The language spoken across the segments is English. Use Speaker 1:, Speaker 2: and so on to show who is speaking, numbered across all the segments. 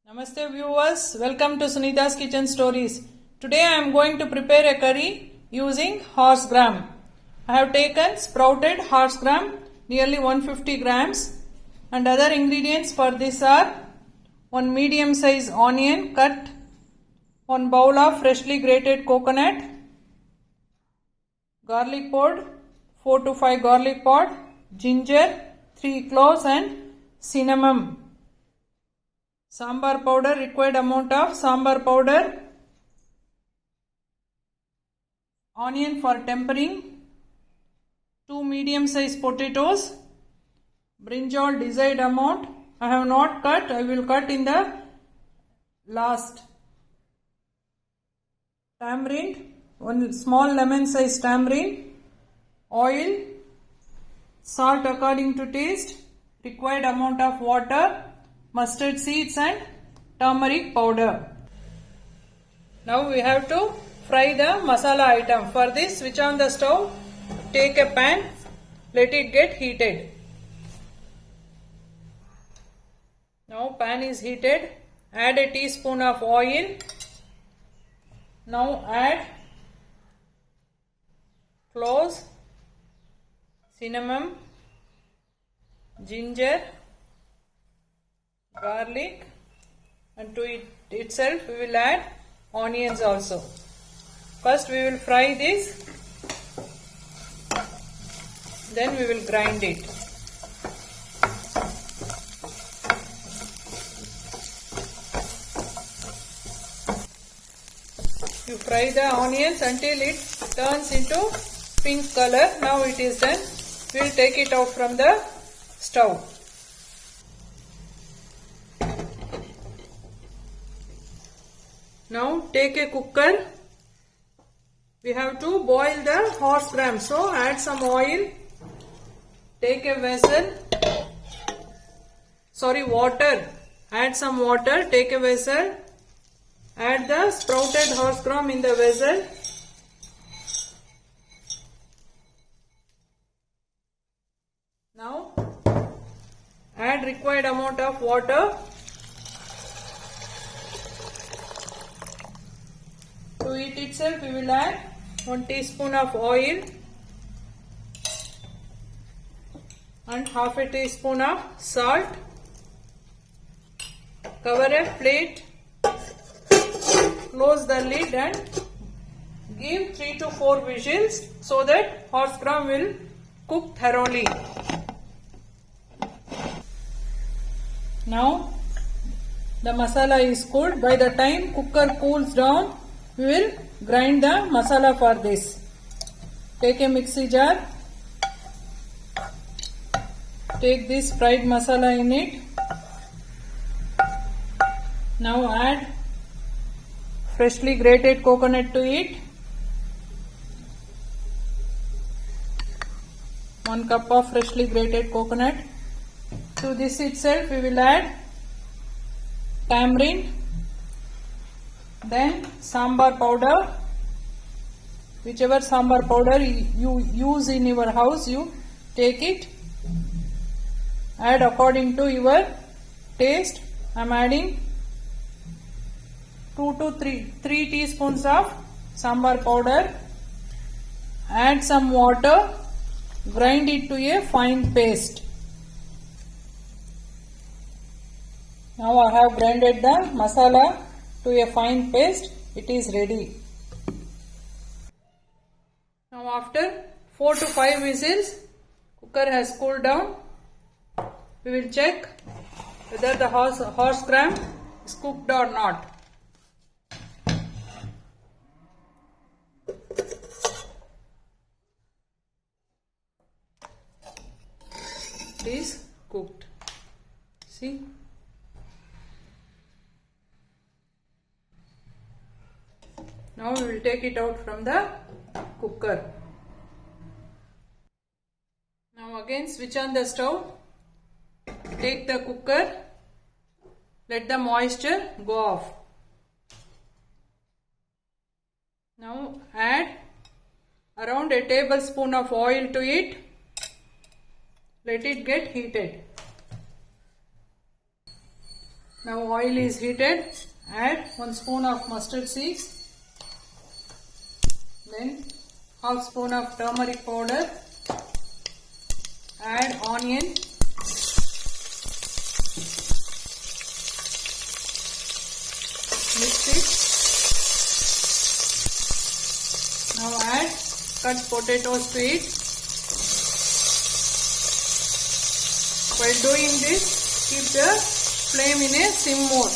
Speaker 1: Namaste viewers, welcome to Sunita's Kitchen Stories. Today I am going to prepare a curry using horse gram. I have taken sprouted horse gram, nearly 150 grams, and other ingredients for this are 1 medium size onion cut, 1 bowl of freshly grated coconut, garlic powder, 4 to 5 garlic pod, ginger, 3 cloves and cinnamon. Sambar powder, required amount of sambar powder, onion for tempering, 2 medium size potatoes, brinjal desired amount. I have not cut, I will cut in the last. Tamarind, 1 small lemon size tamarind, oil, salt according to taste, required amount of water, mustard seeds and turmeric powder. Now we have to fry the masala item. For this, switch on the stove, take a pan, let it get heated. Now pan is heated, add a teaspoon of oil. Now add cloves, cinnamon, ginger, garlic, and to it itself we will add onions also. First we will fry this, then we will grind it. You fry the onions until it turns into pink color. Now it is done. We will take it out from the stove. Now take a cooker. We have to boil the horse gram. So add some oil. Take a vessel. Water. Add some water. Take a vessel. Add the sprouted horse gram in the vessel. Now add required amount of water. To it itself we will add 1 teaspoon of oil and half a teaspoon of salt. Cover a plate, close the lid and give 3 to 4 whistles so that horse gram will cook thoroughly. Now the masala is cooled. By the time cooker cools down, we will grind the masala for this. Take a mixie jar. Take this fried masala in it. Now add freshly grated coconut to it. 1 cup of freshly grated coconut. To this itself we will add tamarind, then sambar powder. Whichever sambar powder you use in your house, you take it. Add according to your taste. I am adding 2 to 3 teaspoons of sambar powder. Add some water. Grind it to a fine paste. Now I have grinded the masala to a fine paste. It is ready. Now after 4 to 5 whistles, cooker has cooled down. We will check whether the horse gram is cooked or not. It is cooked. See? Now we will take it out from the cooker. Now again switch on the stove. Take the cooker. Let the moisture go off. Now add around a tablespoon of oil to it. Let it get heated. Now oil is heated. Add 1 spoon of mustard seeds. Then half spoon of turmeric powder. Add onion. Mix it. Now add cut potatoes to it. While doing this, keep the flame in a sim mode.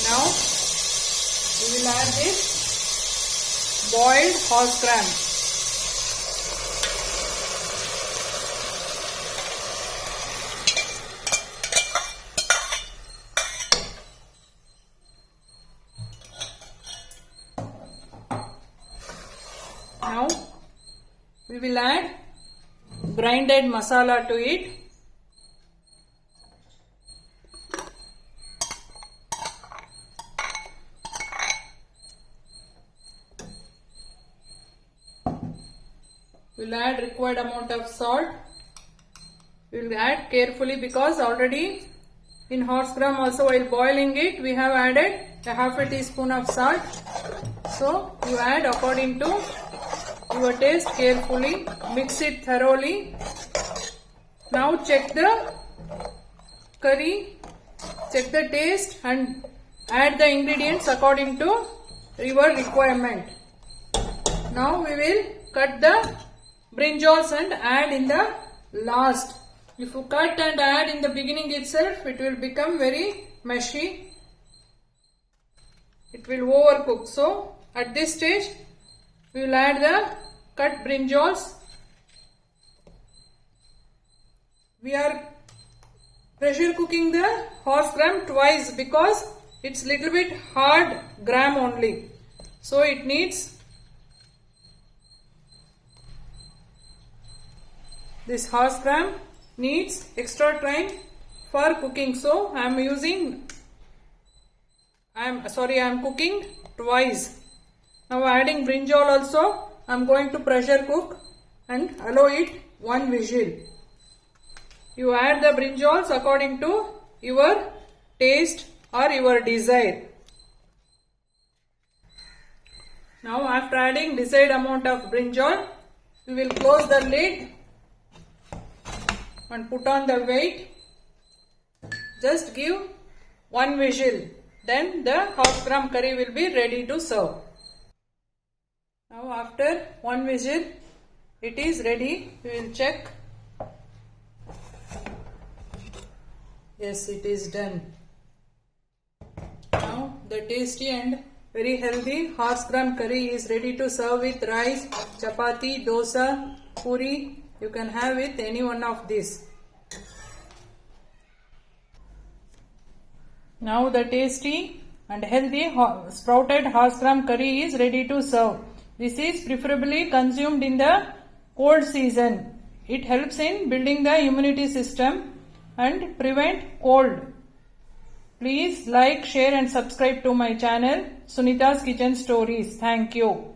Speaker 1: Now we will add this boiled horse gram. Now we will add grinded masala to it. We will add required amount of salt. We will add carefully because already in horse gram also while boiling it we have added a half a teaspoon of salt. So you add according to your taste carefully. Mix it thoroughly. Now check the curry, check the taste and add the ingredients according to your requirement. Now we will cut the brinjals and add in the last. If you cut and add in the beginning itself, it will become very mushy. It will overcook. So at this stage, we will add the cut brinjals. We are pressure cooking the horse gram twice because it's little bit hard gram only. So it needs this horse gram needs extra time for cooking. So I am cooking twice. Now adding brinjal also, I am going to pressure cook and allow it 1 whistle. You add the brinjals according to your taste or your desire. Now after adding desired amount of brinjal, we will close the lid and put on the weight. Just give 1 whistle. Then the horse gram curry will be ready to serve. Now after 1 whistle, it is ready. We will check. Yes, it is done. Now the tasty and very healthy horse gram curry is ready to serve with rice, chapati, dosa, puri. You can have with any one of these. Now the tasty and healthy sprouted horse gram curry is ready to serve. This is preferably consumed in the cold season. It helps in building the immunity system and prevent cold. Please like, share and subscribe to my channel Sunita's Kitchen Stories. Thank you.